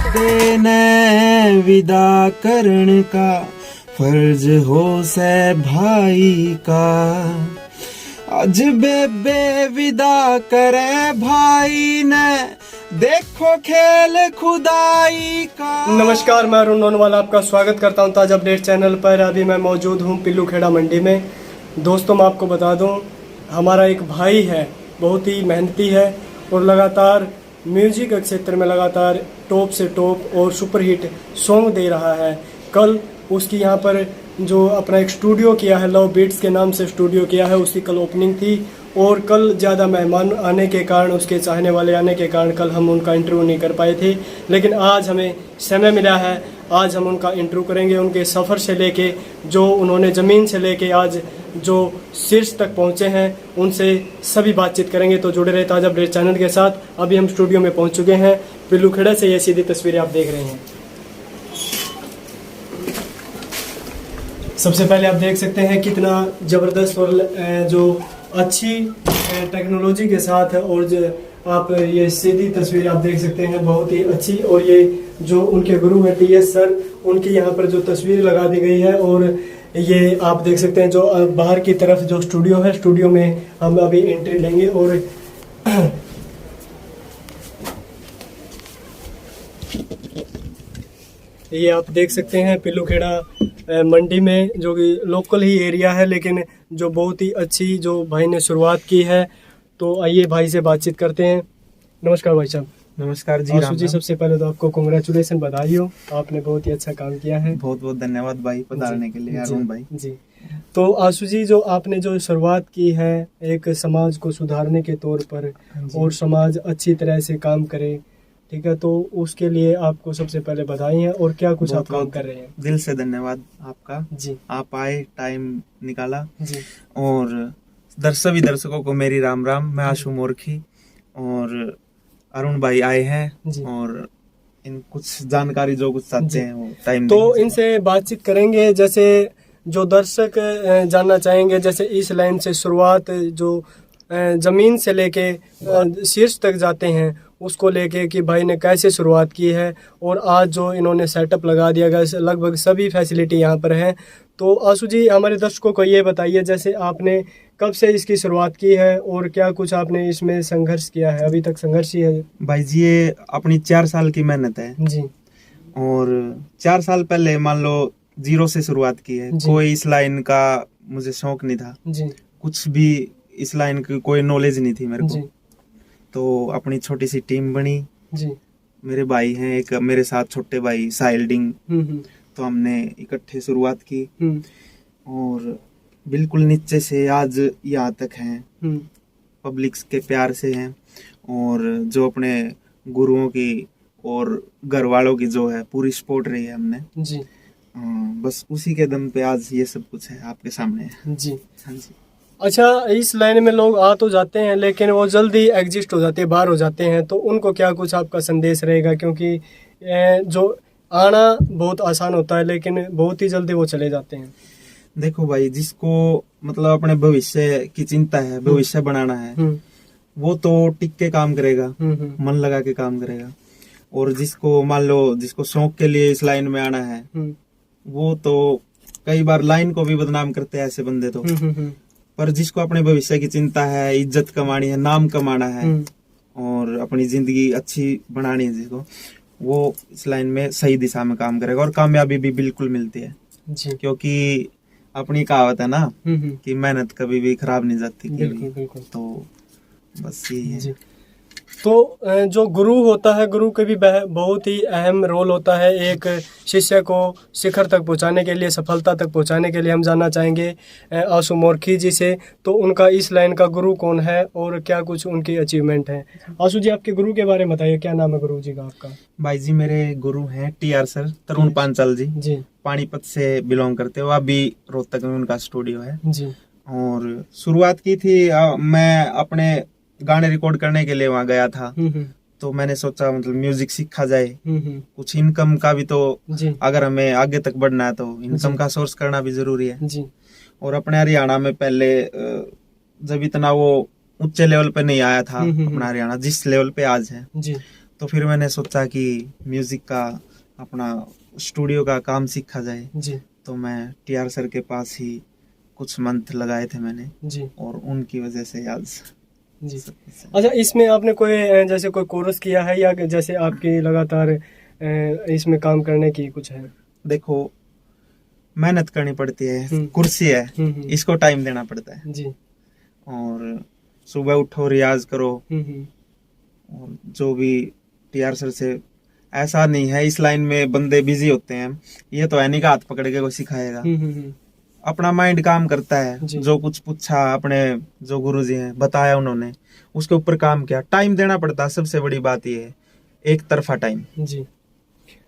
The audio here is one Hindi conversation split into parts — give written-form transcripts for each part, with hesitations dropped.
देने विदा करण का फर्ज हो से भाई का। आज बेबे विदा करे भाई ने, देखो खेल खुदाई का। नमस्कार, मैं अरुण नोनवाला आपका स्वागत करता हूं ताजा अपडेट चैनल पर। अभी मैं मौजूद हूं पिल्लू खेड़ा मंडी में। दोस्तों, मैं आपको बता दूं, हमारा एक भाई है, बहुत ही मेहनती है और लगातार म्यूजिक के क्षेत्र में लगातार टॉप से टॉप और सुपरहिट सॉन्ग दे रहा है। कल उसकी यहाँ पर जो अपना एक स्टूडियो किया है, लव बीट्स के नाम से स्टूडियो किया है, उसकी कल ओपनिंग थी और कल ज़्यादा मेहमान आने के कारण, उसके चाहने वाले आने के कारण कल हम उनका इंटरव्यू नहीं कर पाए थे। लेकिन आज हमें समय मिला है, आज हम उनका इंटरव्यू करेंगे। उनके सफ़र से लेके, जो उन्होंने ज़मीन से लेके आज जो शीर्ष तक पहुँचे हैं, उनसे सभी बातचीत करेंगे। तो जुड़े रहे ताजा अपडेट चैनल के साथ। अभी हम स्टूडियो में पहुँच चुके हैं पिल्लू खेड़ा से। ये सीधी तस्वीरें आप देख रहे हैं। सबसे पहले आप देख सकते हैं कितना ज़बरदस्त और जो अच्छी टेक्नोलॉजी के साथ है। और जो आप ये सीधी तस्वीर आप देख सकते हैं, बहुत ही अच्छी। और ये जो उनके गुरु हैं TS सर, उनकी यहाँ पर जो तस्वीर लगा दी गई है। और ये आप देख सकते हैं जो बाहर की तरफ जो स्टूडियो है, स्टूडियो में हम अभी एंट्री लेंगे। और ये आप देख सकते हैं पिल्लू खेड़ा मंडी में, जो कि लोकल ही एरिया है, लेकिन जो बहुत ही अच्छी जो भाई ने शुरुआत की है। तो आइए भाई से बातचीत करते हैं। नमस्कार भाई साहब। नमस्कार जी। आशु जी, सबसे पहले तो आपको कांग्रेचुलेसन, बधाई हो, आपने बहुत ही अच्छा काम किया है। बहुत बहुत धन्यवाद भाई पधारने के लिए अरुण भाई जी। तो आशु जी, जो आपने जो शुरुआत की है एक समाज को सुधारने के तौर पर, और समाज अच्छी तरह से काम करे, ठीक है, तो उसके लिए आपको सबसे पहले बधाई है। और क्या कुछ आप काम कर रहे हैं? दिल से धन्यवाद आपका जी। आप आए, टाइम निकाला जी। और सभी दर्शकों को मेरी राम राम। मैं आशु मोरखी और अरुण भाई आए हैं और इन कुछ जानकारी जो कुछ चाहते हैं वो टाइम तो इनसे बातचीत करेंगे। जैसे जो दर्शक जानना चाहेंगे, जैसे इस लाइन से शुरुआत जो जमीन से लेके शीर्ष तक जाते हैं, उसको लेके कि भाई ने कैसे शुरुआत की है और आज जो इन्होंने सेटअप लगा दिया गया, लगभग सभी फैसिलिटी यहाँ पर है। तो आशु जी, हमारे दर्शकों को ये बताइए, जैसे आपने कब से इसकी शुरुआत की है और क्या कुछ आपने इसमें संघर्ष किया है? अभी तक संघर्ष ही है भाई जी। ये अपनी 4 साल की मेहनत है जी। और 4 साल पहले मान लो 0 से शुरुआत की है। कोई इस लाइन का मुझे शौक नहीं था जी। कुछ भी इस लाइन की कोई नॉलेज नहीं थी मेरे को। तो अपनी छोटी सी टीम बनी जी। मेरे भाई हैं एक, मेरे साथ छोटे भाई साइल्डिंग, तो हमने इकट्ठे शुरुआत की और बिल्कुल नीचे से आज यहाँ तक हैं। पब्लिक के प्यार से हैं और जो अपने गुरुओं की और घर वालों की जो है पूरी सपोर्ट रही है हमने जी। बस उसी के दम पे आज ये सब कुछ है आपके सामने जी। हाँ जी। अच्छा, इस लाइन में लोग आ तो जाते हैं लेकिन वो जल्दी एग्जिस्ट हो जाते हैं, बाहर हो जाते हैं, तो उनको क्या कुछ आपका संदेश रहेगा? क्योंकि जो आना बहुत आसान होता है लेकिन बहुत ही जल्दी वो चले जाते हैं। देखो भाई, जिसको मतलब अपने भविष्य की चिंता है, भविष्य बनाना है, वो तो टिक के काम करेगा, मन लगा के काम करेगा। और जिसको मान लो जिसको शौक के लिए इस लाइन में आना है, वो तो कई बार लाइन को भी बदनाम करते हैं ऐसे बंदे तो। पर जिसको अपने भविष्य की चिंता है, इज्जत कमानी है, नाम कमाना है और अपनी जिंदगी अच्छी बनानी है जिसको, वो इस लाइन में सही दिशा में काम करेगा और कामयाबी भी बिल्कुल मिलती है जी। क्योंकि अपनी कहावत है ना कि मेहनत कभी भी खराब नहीं जाती। बिल्कुल बिल्कुल। तो बस यही है जी। तो जो गुरु होता है, गुरु के भी बहुत ही अहम रोल होता है एक शिष्य को शिखर तक पहुंचाने के लिए, सफलता तक पहुंचाने के लिए। हम जानना चाहेंगे आशु मोरखी जी से, तो उनका इस लाइन का गुरु कौन है और क्या कुछ उनकी अचीवमेंट है? आशु जी, आपके गुरु के बारे में बताइए, क्या नाम है गुरु जी का आपका? भाई जी, मेरे गुरु हैं TR सर, तरुण पांचाल जी, पानीपत से बिलोंग करते हो। अभी रोहतक में उनका स्टूडियो है जी। और शुरुआत की थी, मैं अपने गाने रिकॉर्ड करने के लिए वहाँ गया था। तो मैंने सोचा मतलब म्यूजिक सीखा जाए, कुछ इनकम का भी तो, अगर हमें आगे तक बढ़ना है तो इनकम का सोर्स करना भी जरूरी है जी। और अपने हरियाणा में पहले जब इतना वो ऊंचे लेवल पे नहीं आया था अपना हरियाणा जिस लेवल पे आज है जी। तो फिर मैंने सोचा कि म्यूजिक का अपना स्टूडियो का काम सीखा जाए जी तो मैं टीआर सर के पास ही कुछ मंथ लगाए थे मैंने जी और उनकी वजह से आज जी। सब कुछ है। अच्छा, इसमें आपने कोई जैसे कोई कोर्स किया है या जैसे आपकी लगातार इसमें काम करने की कुछ है? देखो, मेहनत करनी पड़ती है, हम्म। कुर्सी है, हम्म। इसको टाइम देना पड़ता है जी। और सुबह उठो, रियाज करो हम्म। और जो भी टीआर सर से ऐसा नहीं है इस लाइन में बंदे बिजी होते हैं, ये तो है नहीं का हाथ पकड़ के कोई सिखाएगा। हम्म। अपना माइंड काम करता है, जी। जो कुछ पूछा अपने जो गुरुजी हैं बताया उन्होंने, उसके ऊपर काम किया, टाइम देना पड़ता है। सबसे बड़ी बात ये है, एक तरफा टाइम। जी।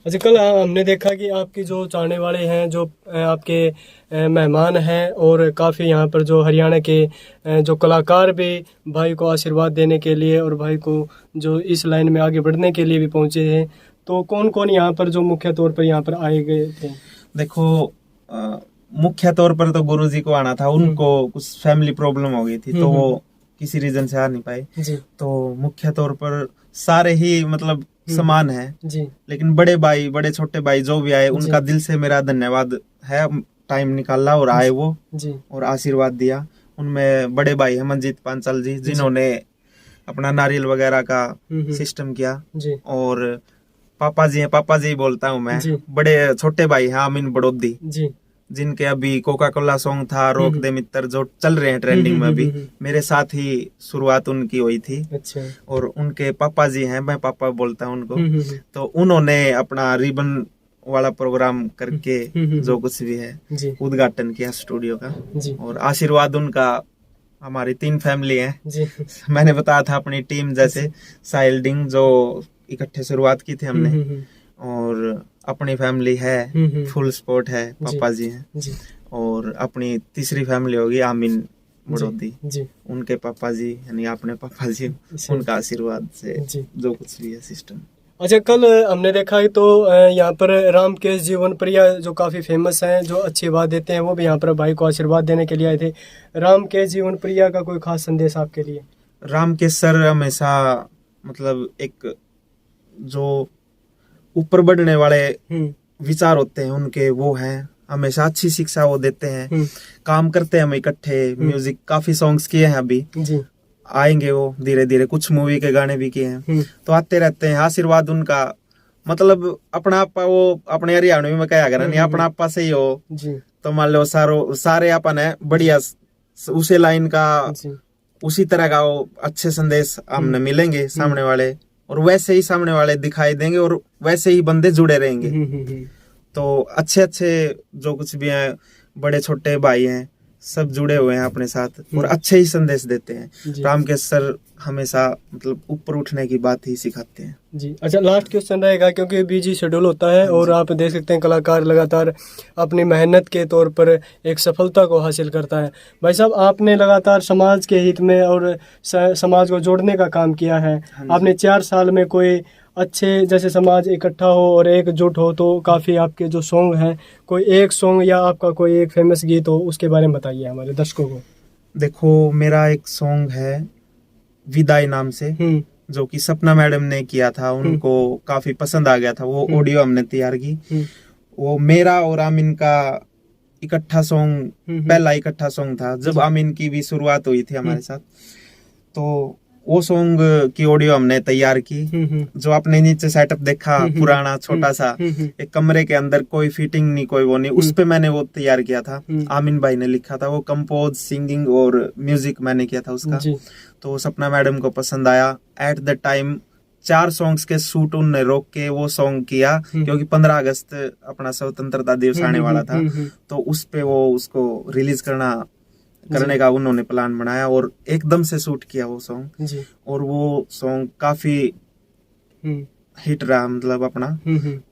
अच्छा, कल हमने देखा कि आपकी जो चाहने वाले हैं, जो आपके मेहमान हैं और काफ़ी यहाँ पर जो हरियाणा के जो कलाकार भी भाई को आशीर्वाद देने के लिए और भाई को जो इस लाइन में आगे बढ़ने के लिए भी पहुँचे हैं, तो कौन कौन यहाँ पर जो मुख्य तौर पर यहाँ पर आए गए थे? देखो, मुख्य तौर पर तो गुरुजी को आना था, उनको कुछ फैमिली प्रॉब्लम हो गई थी तो वो किसी रीजन से आ नहीं पाए। जी तो मुख्य तौर पर सारे ही मतलब समान है, जी लेकिन बड़े भाई, बड़े छोटे भाई जो भी आए उनका दिल से मेरा धन्यवाद है। टाइम निकाला और आए वो जी और आशीर्वाद दिया। उनमें बड़े भाई है मंजीत पांचाल जी, जिन्होंने अपना नारियल वगैरह का सिस्टम किया। जी और पापा जी हैं, पापा जी बोलता हूँ मैं। जी। बड़े छोटे भाई हैं आमीन बड़ोदी, जी जिनके अभी कोका कोला सॉन्ग था, रोक दे मित्र, जो चल रहे हैं ट्रेंडिंग में अभी, मेरे साथ ही शुरुआत उनकी हुई थी। अच्छा। और उनके पापा जी हैं, मैं पापा बोलता हूँ उनको। तो उन्होंने अपना रिबन वाला प्रोग्राम करके जो कुछ भी है जी उद्घाटन किया स्टूडियो का। जी और आशीर्वाद उनका, हमारी 3 फैमिली है। जी मैंने बताया था अपनी टीम, जैसे साइल्डिंग जो इकट्ठे शुरुआत की थी हमने, और अपनी फैमिली है फुल स्पोर्ट है, पापा जी हैं। जी और अपनी तीसरी फैमिली होगी आमीन बड़ोदी, जी उनके पापा जी यानी अपने पापा जी, उनका आशीर्वाद से जी। जो कुछ भी है सिस्टम। अच्छा, कल हमने देखा है तो यहाँ पर रामकेश जीवन प्रिया जो काफ़ी फेमस हैं, जो अच्छी बात देते हैं, वो भी यहाँ पर भाई को आशीर्वाद देने के लिए आए थे। रामकेश जीवन प्रिया का कोई खास संदेश आपके लिए? रामकेश सर हमेशा मतलब एक जो ऊपर बढ़ने वाले विचार होते हैं उनके, वो हैं हमेशा अच्छी शिक्षा वो देते हैं। काम करते हैं हम इकट्ठे, म्यूजिक काफी सॉन्ग्स किए हैं, अभी जी आएंगे वो धीरे धीरे, कुछ मूवी के गाने भी किए हैं, तो आते रहते हैं। आशीर्वाद उनका मतलब अपना आपा, वो अपने हरियाणवी में क्या करा नहीं, अपना आपा से ही हो जी। तो मान लो सारे अपन है बढ़िया, उसी लाइन का जी उसी तरह का वो अच्छे संदेश हमने मिलेंगे सामने वाले, और वैसे ही सामने वाले दिखाई देंगे और वैसे ही बंदे जुड़े रहेंगे। तो अच्छे अच्छे जो कुछ भी हैं, बड़े छोटे भाई हैं, सब जुड़े हुए हैं अपने साथ और अच्छे ही संदेश देते हैं। रामकेश सर हमेशा मतलब ऊपर उठने की बात ही सिखाते हैं जी। अच्छा, लास्ट क्वेश्चन रहेगा क्योंकि बिजी शेड्यूल होता है और आप देख सकते हैं कलाकार लगातार अपनी मेहनत के तौर पर एक सफलता को हासिल करता है। भाई साहब, आपने लगातार समाज के हित में और समाज को जोड़ने का काम किया है। आपने 4 साल में कोई अच्छे जैसे समाज इकट्ठा हो और एकजुट हो, तो काफ़ी आपके जो सॉन्ग हैं, कोई एक सॉन्ग या आपका कोई एक फेमस गीत हो, उसके बारे में बताइए हमारे दर्शकों को। देखो, मेरा एक सॉन्ग है विदाई नाम से, जो कि सपना मैडम ने किया था, उनको काफी पसंद आ गया था, वो ऑडियो हमने तैयार की। वो मेरा और आमीन का इकट्ठा सॉन्ग, पहला इकट्ठा सॉन्ग था जब आमीन की भी शुरुआत हुई थी हमारे साथ। तो वो सॉन्ग की ऑडियो हमने तैयार की। जो आपने नीचे सेटअप देखा पुराना छोटा सा, एक कमरे के अंदर, कोई फिटिंग नहीं, कोई वो नहीं, उस पे मैंने वो तैयार किया था। आमीन भाई ने लिखा था वो, कंपोज, सिंगिंग और म्यूजिक मैंने किया था उसका। तो सपना मैडम को पसंद आया। एट द टाइम 4 सॉन्ग्स के शूट उनने रोक के वो सॉन्ग किया, क्योंकि 15 अगस्त अपना स्वतंत्रता दिवस आने वाला था, तो उस पे वो उसको रिलीज करने का उन्होंने प्लान बनाया और एकदम से शूट किया वो सॉन्ग। और वो सॉन्ग काफी हिट रहा, मतलब अपना।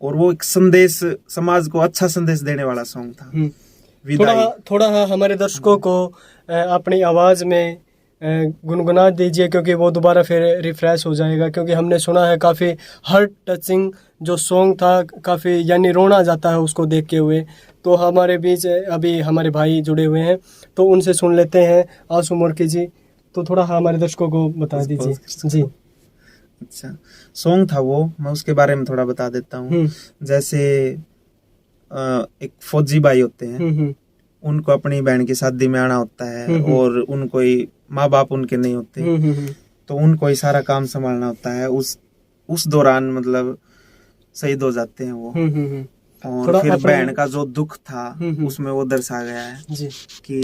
और वो एक संदेश, समाज को अच्छा संदेश देने वाला सॉन्ग था। थोड़ा हमारे दर्शकों को अपनी आवाज में गुनगुना दीजिए, क्योंकि वो दोबारा फिर रिफ्रेश हो जाएगा। क्योंकि हमने सुना है काफ़ी हार्ट टचिंग जो सॉन्ग था, काफ़ी यानी रोना जाता है उसको देख के हुए। तो हमारे बीच अभी हमारे भाई जुड़े हुए हैं, तो उनसे सुन लेते हैं। आंसू मुर्की जी, तो थोड़ा हमारे दर्शकों को बता दीजिए। जी अच्छा, सॉन्ग था वो, मैं उसके बारे में थोड़ा बता देता हूँ। जैसे एक फौजी भाई होते हैं, उनको अपनी बहन की शादी में आना होता है और उनको ही माँ बाप उनके नहीं होते, तो उनको ही सारा काम संभालना होता है। उस दौरान मतलब शहीद हो जाते हैं वो। और फिर बहन का जो दुख था उसमें वो दर्शा गया है जी। कि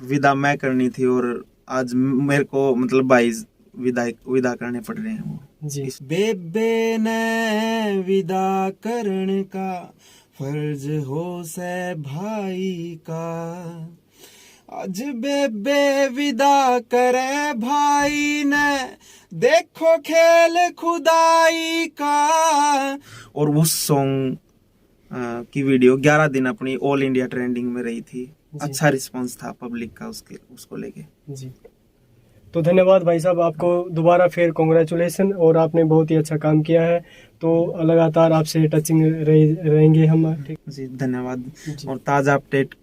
विदा मैं करनी थी और आज मेरे को मतलब भाई विदा करने पड़ रहे हैं वो जी। इस बेबे ने विदा करने का फर्ज हो से भाई का, आज बेबे विदा करे भाई ने, देखो खेल खुदाई का। और उस सॉन्ग की वीडियो 11 दिन अपनी ऑल इंडिया ट्रेंडिंग में रही थी। अच्छा रिस्पांस था पब्लिक का उसको लेके जी। तो धन्यवाद भाई साहब, आपको दोबारा फिर कॉन्ग्रेचुलेसन, और आपने बहुत ही अच्छा काम किया है। तो लगातार आपसे टचिंग रहेंगे हम। ठीक जी, धन्यवाद। और ताज़ा अपडेट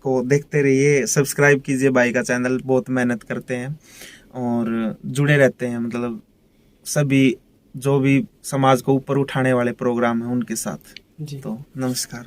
को देखते रहिए, सब्सक्राइब कीजिए भाई का चैनल, बहुत मेहनत करते हैं और जुड़े रहते हैं, मतलब सभी जो भी समाज को ऊपर उठाने वाले प्रोग्राम हैं उनके साथ जी। तो नमस्कार।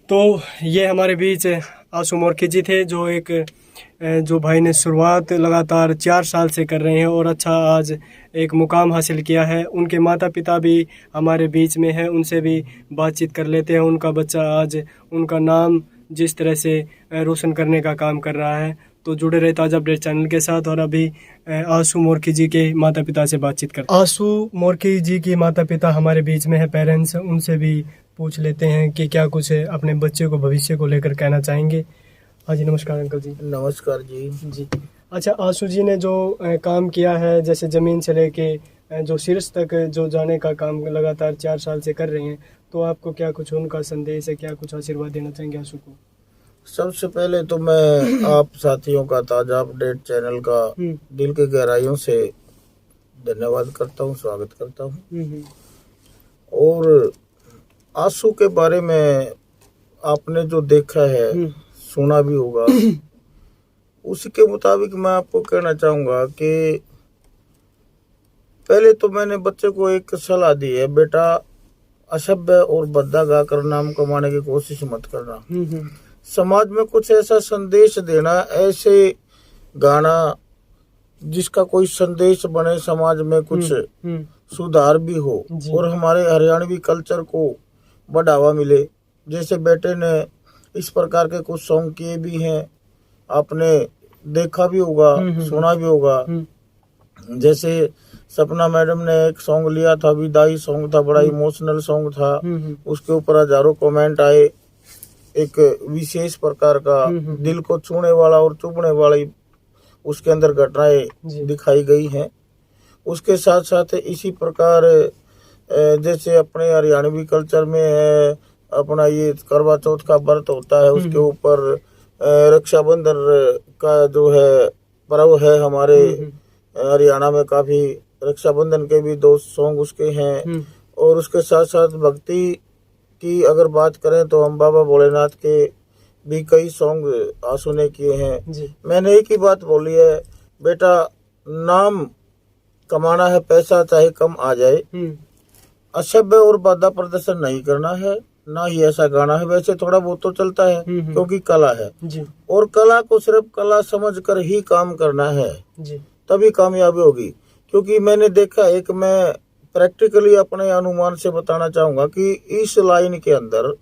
तो ये हमारे बीच आंसू मोरकी जी थे, जो भाई ने शुरुआत लगातार 4 साल से कर रहे हैं और अच्छा आज एक मुकाम हासिल किया है। उनके माता पिता भी हमारे बीच में हैं, उनसे भी बातचीत कर लेते हैं। उनका बच्चा आज उनका नाम जिस तरह से रोशन करने का काम कर रहा है। तो जुड़े रहे ताज़ा अपडेट चैनल के साथ। और अभी आंसू मोरकी जी के माता पिता से बातचीत करते हैं। आंसू मोरकी जी के माता पिता हमारे बीच में है, पेरेंट्स, उनसे भी पूछ लेते हैं कि क्या कुछ अपने बच्चे को भविष्य को लेकर कहना चाहेंगे। हाँ जी, नमस्कार अंकल जी। नमस्कार जी। जी, अच्छा, आंसू जी ने जो काम किया है, जैसे ज़मीन से लेके जो शीर्ष तक जो जाने का काम लगातार 4 साल से कर रहे हैं, तो आपको क्या कुछ उनका संदेश है, क्या कुछ आशीर्वाद देना चाहेंगे आंसू को? सबसे पहले तो मैं आप साथियों का ताज़ा अपडेट चैनल का दिल की गहराइयों से धन्यवाद करता हूँ, स्वागत करता हूँ। और आंसू के बारे में आपने जो देखा है, सुना भी होगा, उसके मुताबिक मैं आपको कहना चाहूँगा कि पहले तो मैंने बच्चे को एक सलाह दी है, बेटा असभ्य और भद्दा गाकर नाम कमाने की कोशिश मत करना। समाज में कुछ ऐसा संदेश देना, ऐसे गाना जिसका कोई संदेश बने, समाज में कुछ सुधार भी हो और हमारे हरियाणवी कल्चर को बढ़ावा मिले। जैसे बेटे ने इस प्रकार के कुछ सॉन्ग किए भी हैं, आपने देखा भी होगा, सुना भी होगा। जैसे सपना मैडम ने एक सॉन्ग लिया था, विदाई सॉन्ग था, बड़ा इमोशनल सॉन्ग था। उसके ऊपर हजारों कमेंट आए, एक विशेष प्रकार का दिल को छूने वाला और चुभने वाली उसके अंदर घटनाएं दिखाई गई हैं। उसके साथ साथ इसी प्रकार जैसे अपने हरियाणवी कल्चर में है, अपना ये करवा चौथ का व्रत होता है, उसके ऊपर रक्षाबंधन का जो है पर्व है हमारे हरियाणा में, काफी रक्षाबंधन के भी 2 सॉन्ग उसके हैं। और उसके साथ साथ भक्ति की अगर बात करें तो हम बाबा भोलेनाथ के भी कई सॉन्ग आंसू ने किए हैं। मैंने एक ही बात बोली है, बेटा नाम कमाना है, पैसा चाहे कम आ जाए, असभ्य और बाधा प्रदर्शन नहीं करना है, ना ही ऐसा गाना है। वैसे थोड़ा बहुत तो चलता है क्योंकि कला है और कला को सिर्फ कला समझकर ही काम करना है, तभी कामयाबी होगी। क्योंकि मैंने देखा, एक मैं प्रैक्टिकली अपने अनुमान से बताना चाहूंगा कि इस लाइन के अंदर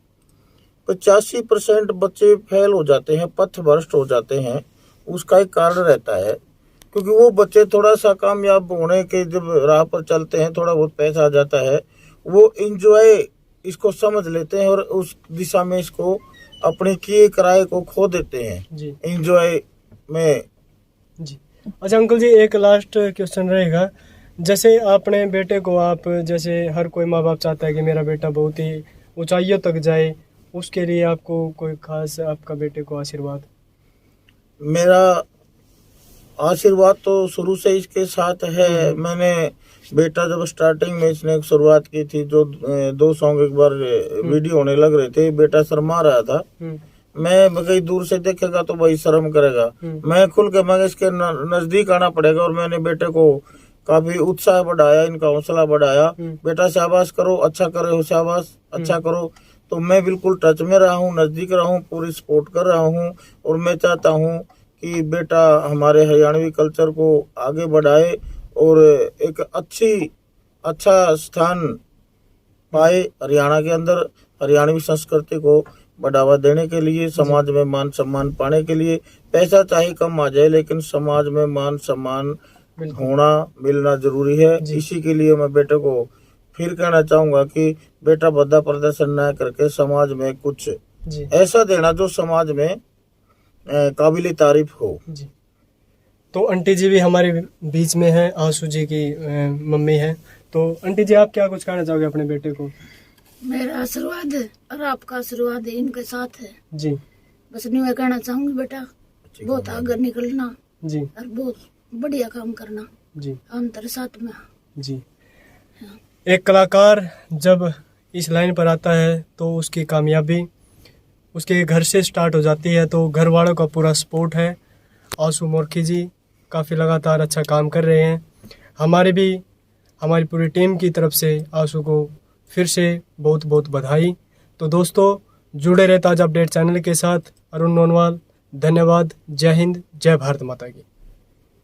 85% बच्चे फेल हो जाते हैं, पथभ्रष्ट हो जाते हैं। उसका एक कारण रहता है क्योंकि वो बच्चे थोड़ा सा कामयाब होने के जब राह पर चलते हैं, थोड़ा बहुत पैसा आ जाता है, वो एंजॉय इसको समझ लेते हैं और उस दिशा में इसको अपने किए किराए को खो देते हैं एंजॉय में। जी, अच्छा अंकल जी, एक लास्ट क्वेश्चन रहेगा। जैसे अपने बेटे को आप, जैसे हर कोई माँ बाप चाहता है कि मेरा बेटा बहुत ही ऊंचाइयों तक जाए, उसके लिए आपको कोई खास आपका बेटे को आशीर्वाद? मेरा आशीर्वाद तो शुरू से इसके साथ है। मैंने बेटा जब स्टार्टिंग में इसने एक शुरुआत की थी, जो 2 सॉन्ग एक बार वीडियो होने लग रहे थे, बेटा शर्मा रहा था। मैं कहीं दूर से देखेगा तो भाई शर्म करेगा, मैं खुल के मैं इसके नजदीक आना पड़ेगा और मैंने बेटे को काफी उत्साह बढ़ाया, इनका हौसला बढ़ाया। बेटा शाबाश करो, अच्छा करे हो, शाबाश, अच्छा करो। तो मैं बिल्कुल टच में रहा हूँ, नजदीक रहा हूँ, पूरी सपोर्ट कर रहा हूँ। और मैं चाहता हूँ कि बेटा हमारे हरियाणवी कल्चर को आगे बढ़ाए और एक अच्छा स्थान पाए हरियाणा के अंदर, हरियाणवी संस्कृति को बढ़ावा देने के लिए, समाज में मान सम्मान पाने के लिए। पैसा चाहे कम आ जाए, लेकिन समाज में मान सम्मान होना, मिलना जरूरी है। इसी के लिए मैं बेटे को फिर कहना चाहूंगा कि बेटा बद्दा प्रदर्शन न करके समाज में कुछ ऐसा देना जो समाज में काबिल तारीफ हो। तो आंटी जी भी हमारे बीच में है, आंसू जी की मम्मी है। तो आंटी जी, आप क्या कुछ कहना चाहोगे अपने बेटे को? मेरा आशीर्वाद और आपका आशीर्वाद इनके साथ है जी। बस मैं कहना चाहूंगी बेटा बहुत आगे निकलना जी और बहुत बढ़िया काम करना जी। हम तेरे साथ में जी। एक कलाकार जब इस लाइन पर आता है तो उसकी कामयाबी उसके घर से स्टार्ट हो जाती है। तो घर वालों का पूरा सपोर्ट है। आंसू मोरखी जी काफ़ी लगातार अच्छा काम कर रहे हैं। हमारी पूरी टीम की तरफ से आंसू को फिर से बहुत बहुत बधाई। तो दोस्तों, जुड़े रहे ताज़ा अपडेट चैनल के साथ। अरुण नोनवाल, धन्यवाद। जय हिंद, जय भारत माता की।